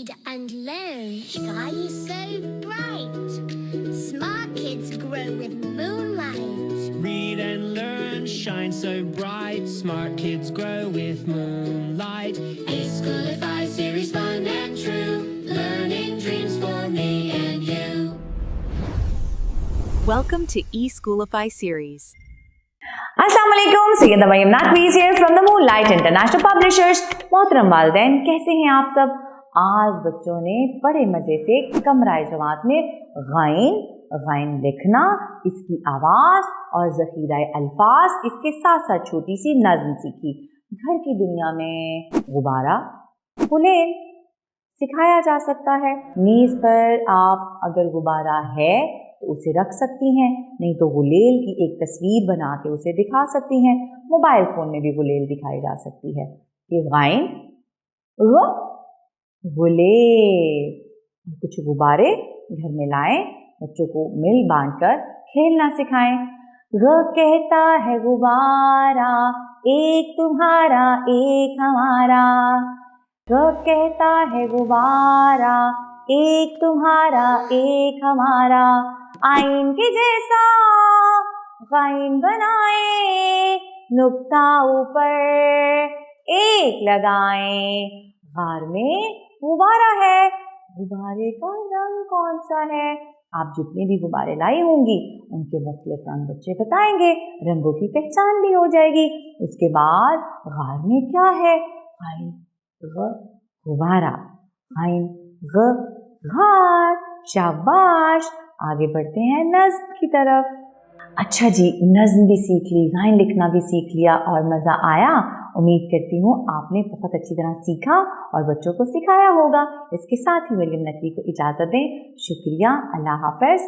read and learn shine so bright. Smart kids grow with moonlight. Read and learn shine so bright. Smart kids grow with moonlight. eSchoolify series, fun and true. Learning dreams for me and you. Welcome to eSchoolify series. अस्सलाम वालेकुम, Syeda Maryam Naqvi's here from the moonlight international publishers. मोहतरम वालिदैन, कैसे हैं आप सब? आज बच्चों ने बड़े मज़े से कमराए जमात में गैन लिखना, इसकी आवाज़ और ज़ख़ीराए अल्फाज, इसके साथ साथ छोटी सी नज़्म सीखी। घर की दुनिया में गुब्बारा, गुलेल सिखाया जा सकता है। मेज़ पर आप अगर गुब्बारा है तो उसे रख सकती हैं, नहीं तो गुलेल की एक तस्वीर बना के उसे दिखा सकती हैं। मोबाइल फ़ोन में भी गुलेल दिखाई जा सकती है कि गैन गुलेल। कुछ गुब्बारे घर में लाएं, बच्चों को मिल बांट कर खेलना सिखाएं। ग कहता है गुब्बारा, एक तुम्हारा एक हमारा। ग कहता है गुब्बारा, एक तुम्हारा एक हमारा। आइन के जैसा गैन बनाए, नुक्ता ऊपर एक लगाएं। गार में गुब्बारा है, गुब्बारे का रंग कौन सा है? आप जितने भी गुब्बारे लाई होंगी उनके मुख्तलिफ रंग बच्चे बताएंगे, रंगों की पहचान भी हो जाएगी। उसके बाद गार में क्या है? गैन ग गुब्बारा, गैन ग गार। शाबाश, आगे बढ़ते हैं नज़्म की तरफ। अच्छा जी, नज़्म भी सीख ली, गैन लिखना भी सीख लिया और मज़ा आया। उम्मीद करती हूँ आपने बहुत अच्छी तरह सीखा और बच्चों को सिखाया होगा। इसके साथ ही मरियम नकवी को इजाज़त दें। शुक्रिया, अल्लाह हाफ़िज़।